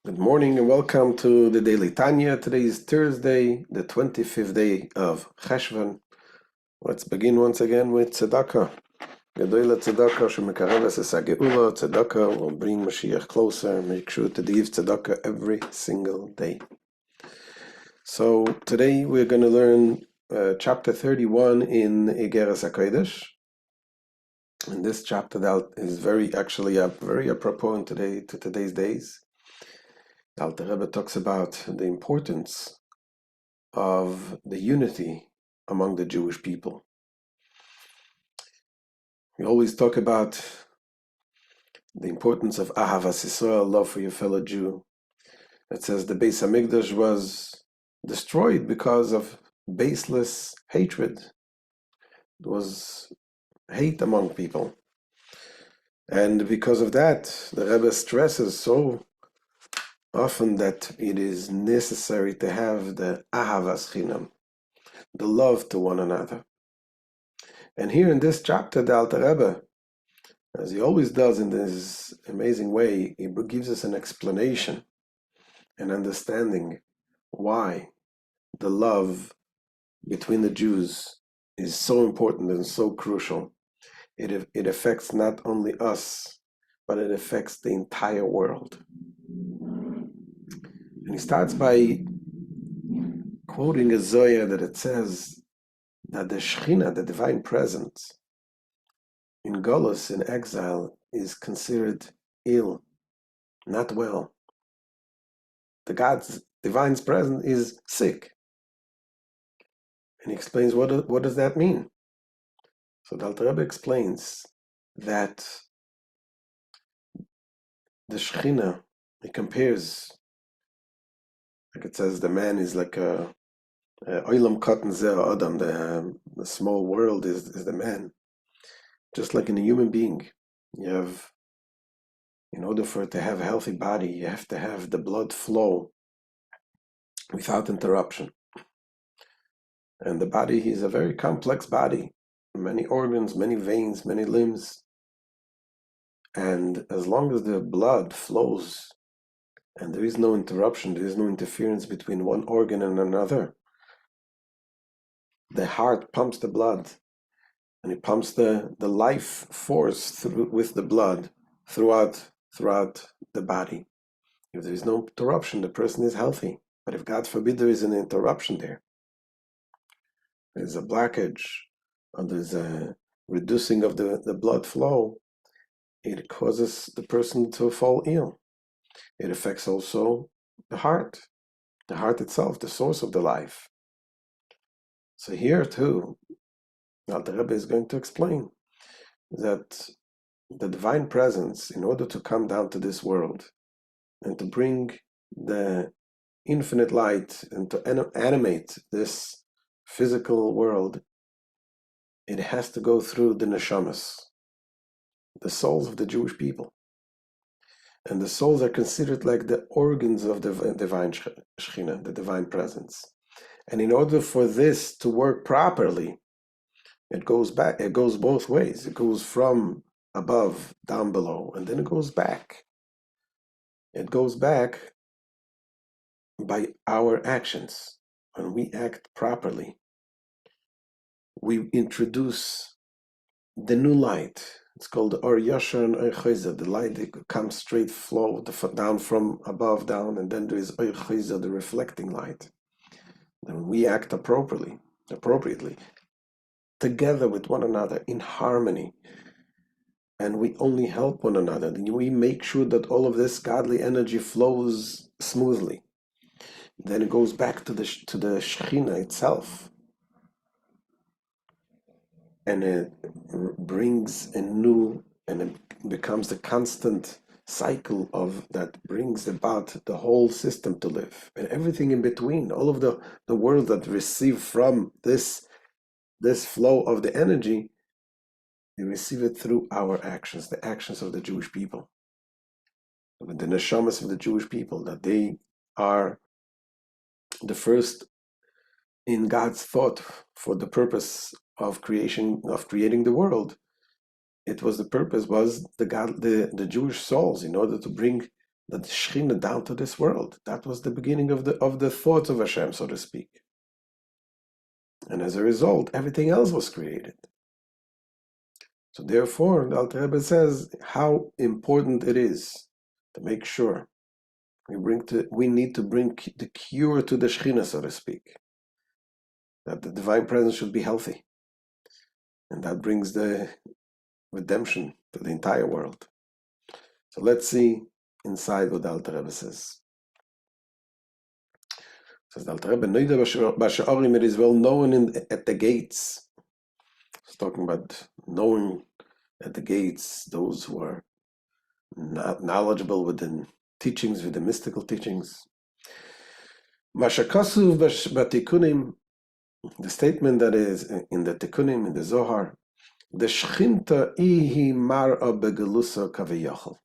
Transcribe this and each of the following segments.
Good morning and welcome to the Daily Tanya. Today is Thursday, the 25th day of Cheshvan. Let's begin once again with tzedakah. Gedoyle tzedakah shemekareves es hageula. Tzedakah will bring Mashiach closer. Make sure to give tzedakah every single day. So today we're going to learn chapter 31 in Igeret HaKodesh. And this chapter is very apropos to today's days. The Alter Rebbe talks about the importance of the unity among the Jewish people. We always talk about the importance of Ahavas Yisrael, love for your fellow Jew. It says the Beis Hamikdash was destroyed because of baseless hatred. There was hate among people. And because of that, the Rebbe stresses so often that it is necessary to have the Ahavas Chinam, the love to one another. And here in this chapter, the Alter Rebbe, as he always does in this amazing way, he gives us an explanation, an understanding why the love between the Jews is so important and so crucial. It affects not only us, but it affects the entire world. And he starts by quoting a Zohar that it says that the Shekhinah, the divine presence, in Golus, in exile, is considered ill, not well. The God's divine presence is sick. And he explains what does that mean. So the Alter Rebbe explains that the Shekhinah, he compares, like it says, the man is like a Olam Katan Zeh Adam, the small world is the man. Just like in a human being, in order for it to have a healthy body, you have to have the blood flow without interruption. And the body is a very complex body, many organs, many veins, many limbs. And as long as the blood flows and there is no interruption, there is no interference between one organ and another, the heart pumps the blood and it pumps the life force with the blood throughout the body. If there is no interruption, the person is healthy. But if God forbid there is an interruption there's a blockage, or there's a reducing of the blood flow, it causes the person to fall ill. It affects also the heart itself, the source of the life. So here too, the Rebbe is going to explain that the divine presence, in order to come down to this world and to bring the infinite light and to animate this physical world, it has to go through the neshamas, the souls of the Jewish people. And the souls are considered like the organs of the divine Shekhinah, the divine presence. And in order for this to work properly, it goes both ways. It goes from above, down below, and then it goes back. It goes back by our actions. When we act properly, we introduce the new light. It's called the Or Yashar and Or Chayza, the light that comes straight flow down from above down, and then there is Or Chayza, the reflecting light. Then we act appropriately, together with one another in harmony, and we only help one another. We make sure that all of this godly energy flows smoothly. Then it goes back to the Shekhinah itself, and it brings a new, and it becomes the constant cycle of that brings about the whole system to live, and everything in between, all of the world that receive from this flow of the energy, we receive it through our actions, the actions of the Jewish people, the neshamas of the Jewish people, that they are the first in God's thought for the purpose of creating the world. The purpose was the Jewish souls, in order to bring that the Shekhinah down to this world. That was the beginning of the thoughts of Hashem, so to speak. And as a result, everything else was created. So therefore, the Alter Rebbe says how important it is to make sure we need to bring the cure to the Shekhinah, so to speak. That the divine presence should be healthy. And that brings the redemption to the entire world. So let's see inside what the Alter Rebbe says. Says the Alter Rebbe, Noida B'Sha'orim, it is well known at the gates. He's talking about knowing at the gates those who are not knowledgeable with the teachings, with the mystical teachings. Mashakasuv B'Tikunim, the statement that is in the Tikunim, in the Zohar, the Shechinta ihi mar'a begelusa kaviyachal.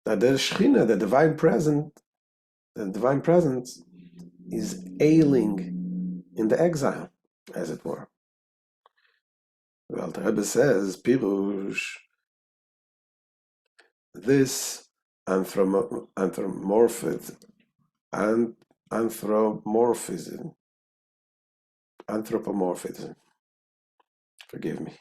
That the Shekhinah, the divine presence, is ailing in the exile, as it were. The Alter Rebbe says, Pirush, this anthropomorphism, forgive me,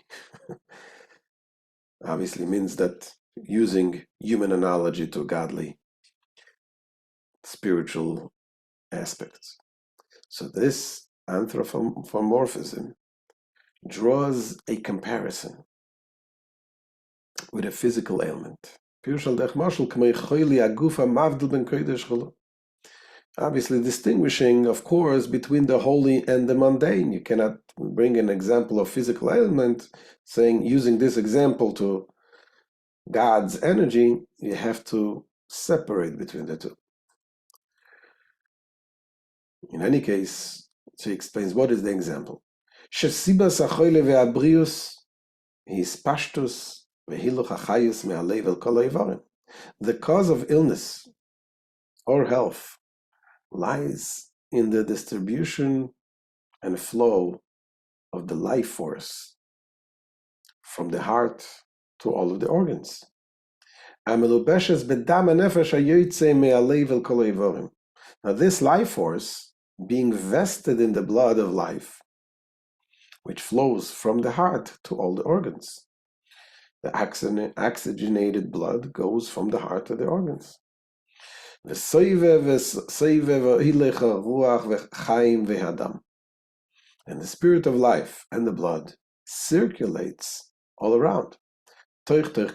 obviously means that using human analogy to godly, spiritual aspects. So this anthropomorphism draws a comparison with a physical ailment. Obviously distinguishing, of course, between the holy and the mundane. You cannot bring an example of physical ailment, using this example to God's energy. You have to separate between the two. In any case, she explains what is the example. Shesibas achoyle ve'abrius his pashtus ve'hiluch hachayus me'alev el kol ha'ivarim. The cause of illness or health lies in the distribution and flow of the life force from the heart to all of the organs. Amelubeshes bedam hanefesh hayotzei me'alev el kol ha'ivarim. Now this life force, being vested in the blood of life, which flows from the heart to all the organs. The oxygenated blood goes from the heart to the organs. And the spirit of life and the blood circulates all around. Into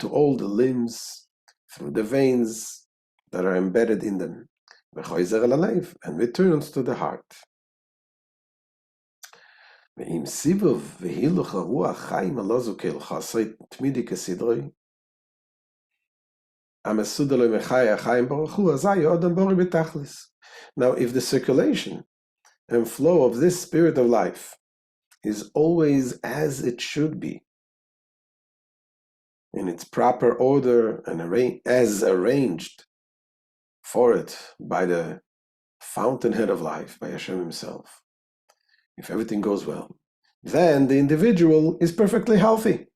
all the limbs, through the veins that are embedded in them, and returns to the heart. And the Now, if the circulation and flow of this spirit of life is always as it should be, in its proper order and as arranged for it by the fountainhead of life, by Hashem himself, if everything goes well, then the individual is perfectly healthy.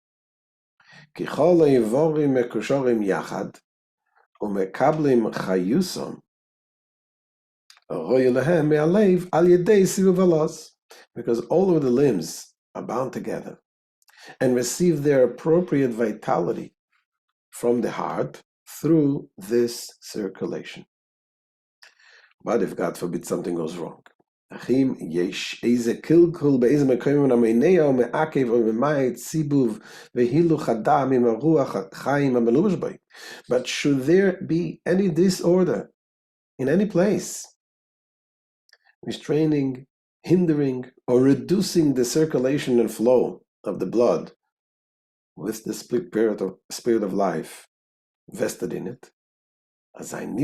Because all of the limbs are bound together and receive their appropriate vitality from the heart through this circulation. But if, God forbid, something goes wrong, but should there be any disorder in any place, restraining, hindering, or reducing the circulation and flow of the blood with the spirit of life vested in it, then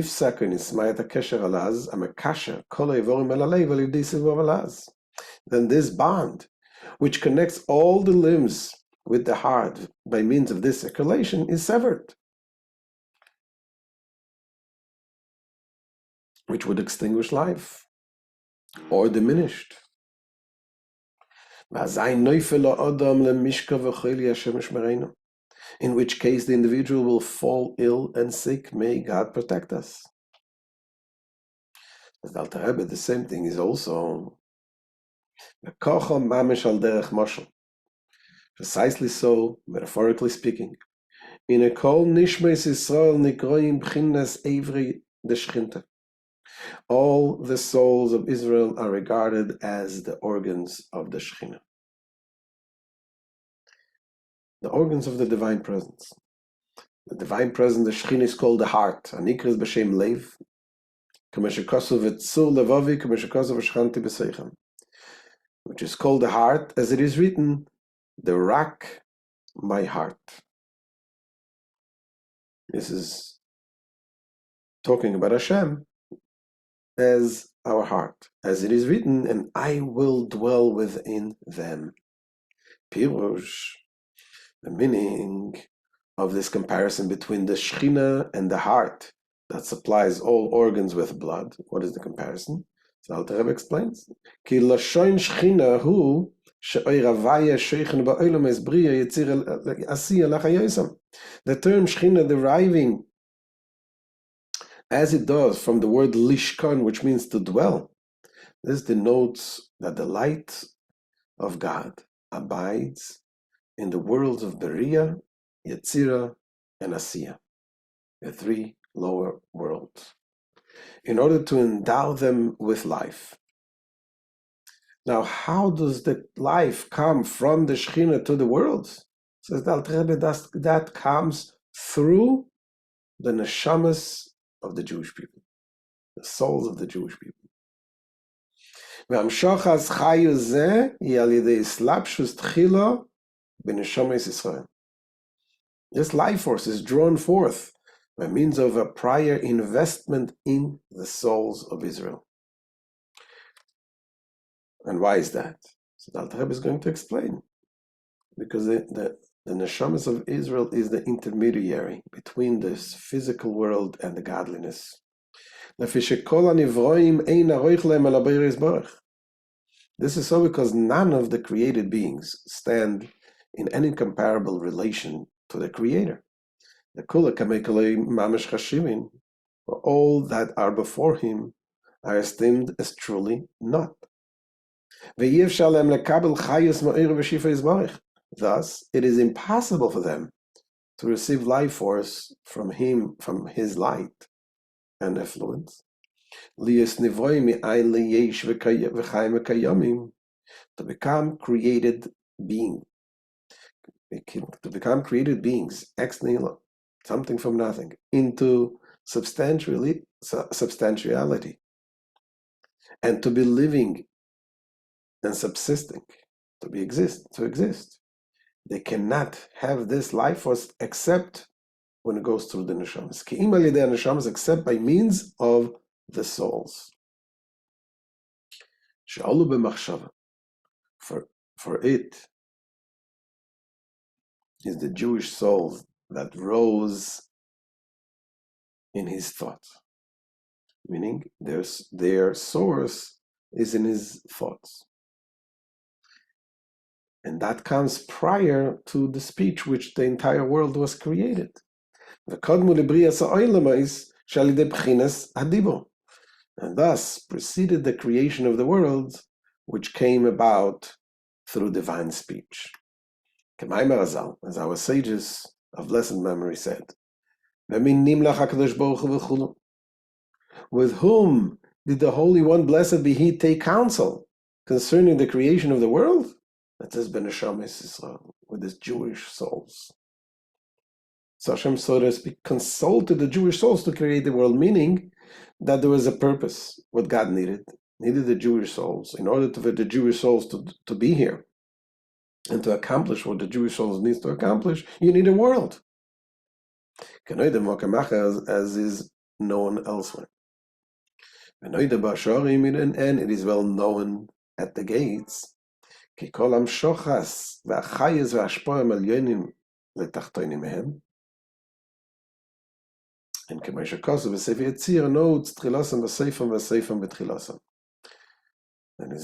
this bond, which connects all the limbs with the heart by means of this circulation, is severed, which would extinguish life or diminished. in which case the individual will fall ill and sick. May God protect us. As the Alter Rebbe, the same thing is also precisely so, metaphorically speaking. In a kol nishmes Yisrael nikroim b'chinas evri deshchinta. All the souls of Israel are regarded as the organs of the Shekhinah, the organs of the divine presence. The divine presence, the Shekhinah, is called the heart. Anikras b'shem lev, k'meshekosov etzur levavi, k'meshekosov v'shchanti b'seichem, which is called the heart, as it is written, the rak, my heart. This is talking about Hashem as our heart, as it is written, and I will dwell within them. Pirush, the meaning of this comparison between the Shekhinah and the heart that supplies all organs with blood. What is the comparison? So Alter Rebbe explains, Ki lashon Shekhinah hu she'oy ravaya sheikhen ba'olam es briya yitzir asiya lachayosam. The term Shekhinah deriving as it does from the word lishkon, which means to dwell. This denotes that the light of God abides in the worlds of Beriah, Yetzirah, and Asiya, the three lower worlds, in order to endow them with life. Now, how does the life come from the Shekhinah to the worlds? Says the Alter Rebbe, that comes through the neshamas of the Jewish people, the souls of the Jewish people. This life force is drawn forth by means of a prior investment in the souls of Israel. And why is that? So the Alter Rebbe is going to explain. Because the neshamas of Israel is the intermediary between this physical world and the godliness. This is so because none of the created beings stand in any comparable relation to the Creator. The kula kamekalei mamish chashivin, for all that are before Him are esteemed as truly not. Thus, it is impossible for them to receive life force from Him, from His light and effluence. To become created beings, ex nihilo, something from nothing, into substantiality, and to be living and subsisting, to exist. They cannot have this life force except when it goes through the neshamas. Except by means of the souls. For it is the Jewish souls that rose in his thoughts, meaning their source is in his thoughts. And that comes prior to the speech which the entire world was created. And thus preceded the creation of the world, which came about through divine speech. As our sages of blessed memory said, with whom did the Holy One, blessed be He, take counsel concerning the creation of the world? That has been neshamas Israel, with His Jewish souls. So Hashem, so to speak, consulted the Jewish souls to create the world, meaning that there was a purpose. What God needed the Jewish souls. In order for the Jewish souls to be here and to accomplish what the Jewish souls needs to accomplish, you need a world. As is known elsewhere. And it is well known at the gates. And it's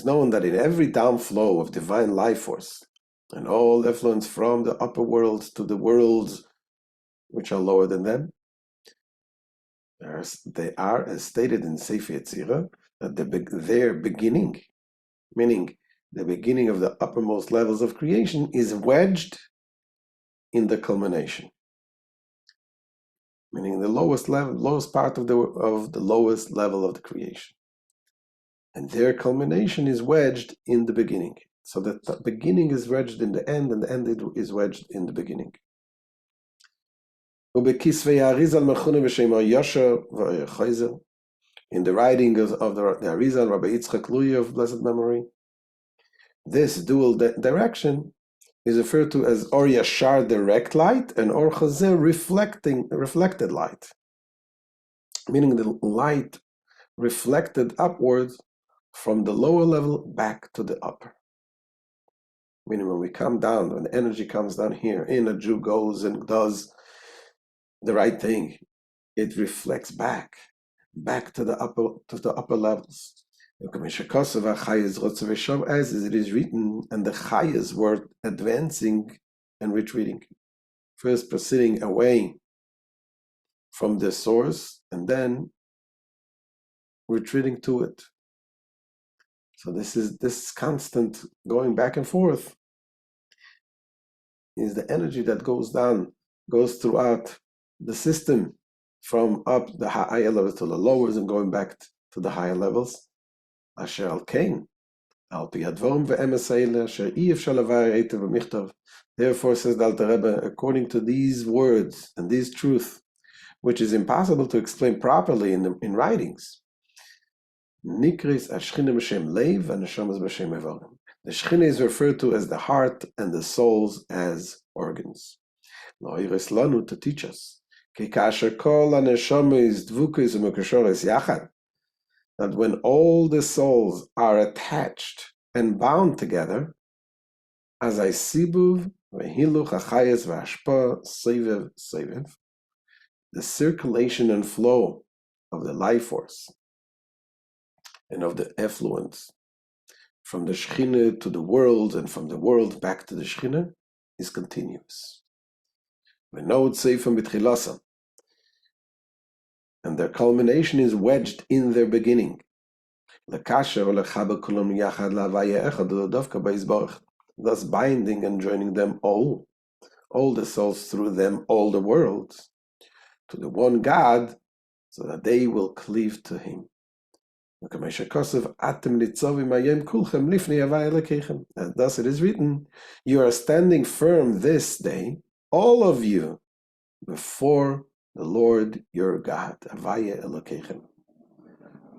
known that in every downflow of divine life force, and all effluence from the upper worlds to the worlds which are lower than them. They are, as stated in Sefer Yetzirah, that their beginning, meaning the beginning of the uppermost levels of creation, is wedged in the culmination, meaning the lowest part of the lowest level of the creation, and their culmination is wedged in the beginning. So that the beginning is wedged in the end, and the end is wedged in the beginning. In the writing of the Arizal, Rabbi Yitzchak Luya of blessed memory, this dual direction is referred to as Or Yashar, direct light, and Or Chazeh, reflected light, meaning the light reflected upwards from the lower level back to the upper. Meaning when we come down, when energy comes down here, and a Jew goes and does the right thing, it reflects back to the upper levels. As it is written, and the chayas were advancing and retreating, first proceeding away from the source and then retreating to it. So this constant going back and forth is the energy that goes throughout the system, from up the higher levels to the lowers and going back to the higher levels. Asher al kain, al pi hadvarim ve'emes haele, asher I efshar levarer eitev v'michtav. Therefore, says the Alter Rebbe, according to these words and this truth, which is impossible to explain properly in writings, nikris ashchina b'shem leiv and neshamas b'shem evarim. The Shechina is referred to as the heart and the souls as organs. Lo'iris lanu, to teach us, ki kasher kol haneshamas dvukos u'mekashores yachad, that when all the souls are attached and bound together, as I sibuv vehiluch achayes v'hashpa sevev sevev, the circulation and flow of the life force and of the effluence from the Shechina to the world and from the world back to the Shechina is continuous. And their culmination is wedged in their beginning, thus binding and joining them all the souls through them, all the worlds, to the one God, so that they will cleave to Him. And thus it is written, you are standing firm this day, all of you, before the Lord your God.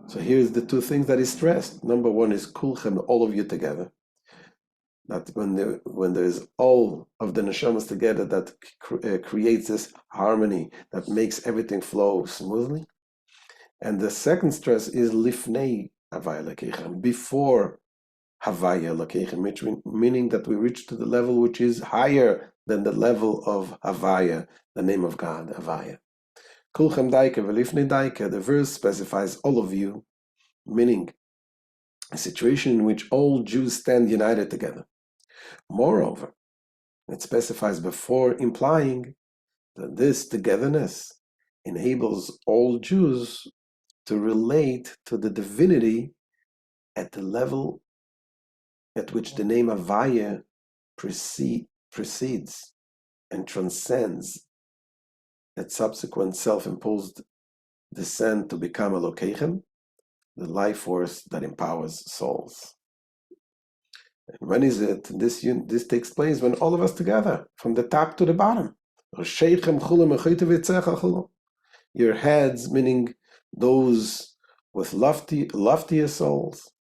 So here's the two things that is stressed. Number one is kulchem, all of you together. That when there is all of the neshamas together, that creates this harmony that makes everything flow smoothly. And the second stress is lifnei havaya lekechem, before havaya lekechem, meaning that we reach to the level which is higher than the level of havaya, the name of God, havaya. Kulchem daike velifnei daike, the verse specifies all of you, meaning a situation in which all Jews stand united together. Moreover, it specifies before, implying that this togetherness enables all Jews to relate to the divinity at the level at which the name Havaya precedes and transcends that subsequent self-imposed descent to become Elokechem, the life force that empowers souls. And when is it? This takes place when all of us together, from the top to the bottom. Your heads, meaning those with loftier souls,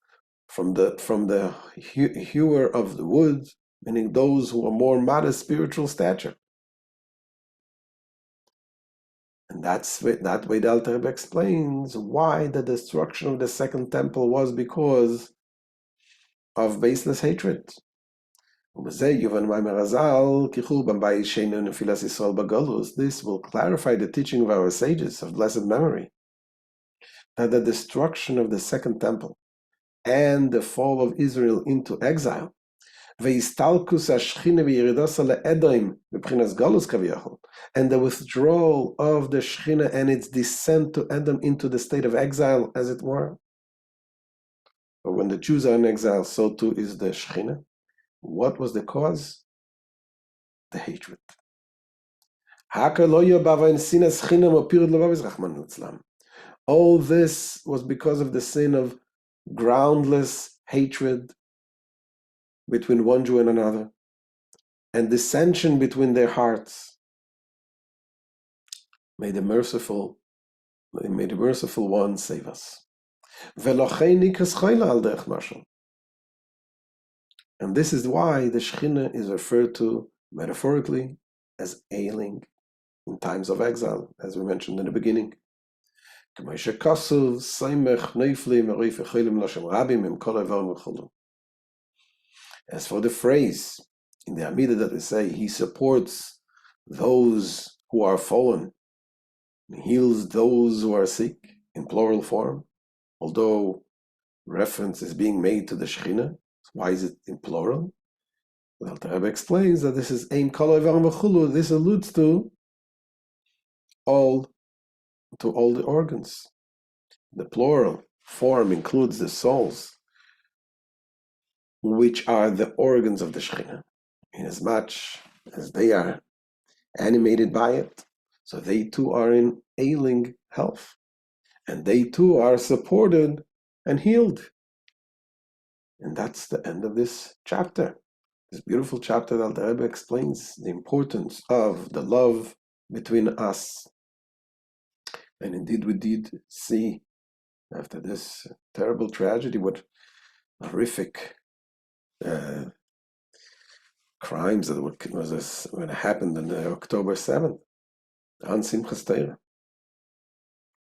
from the hewer of the wood, meaning those who are more modest spiritual stature. And that way the Alter Rebbe explains why the destruction of the second temple was because of baseless hatred. This will clarify the teaching of our sages of blessed memory, that the destruction of the second temple and the fall of Israel into exile והסתלקוס השכינה וירידוסה לאדוים מבחינת גולוס כביכול, and the withdrawal of the Shechina and its descent to Edom into the state of exile, as it were. But when the Jews are in exile, so too is the Shechina. What was the cause? The hatred. All this was because of the sin of groundless hatred between one Jew and another, and dissension between their hearts. May the merciful one save us. And this is why the Shechina is referred to metaphorically as ailing in times of exile, as we mentioned in the beginning. As for the phrase in the Amidah that we say, he supports those who are fallen, he heals those who are sick, in plural form, although reference is being made to the Shechina. Why is it in plural? The Alter Rebbe explains that this is Ein Kol Oivam V'chulu. This alludes to all the organs. The plural form includes the souls, which are the organs of the Shechina, inasmuch as they are animated by it. So they too are in ailing health, and they too are supported and healed. And that's the end of this chapter. This beautiful chapter that the Rebbe explains the importance of the love between us. And indeed we did see, after this terrible tragedy, what horrific crimes that when it happened on October 7th, on Simchas Torah,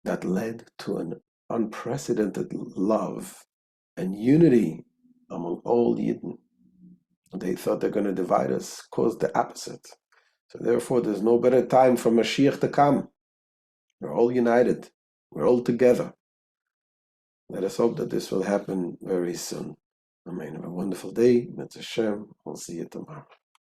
that led to an unprecedented love and unity among all Yidden. They thought they're going to divide us, caused the opposite. So therefore, there's no better time for Mashiach to come. We're all united. We're all together. Let us hope that this will happen very soon. Amen. Have a wonderful day. Mitzvah Hashem. We'll see you tomorrow.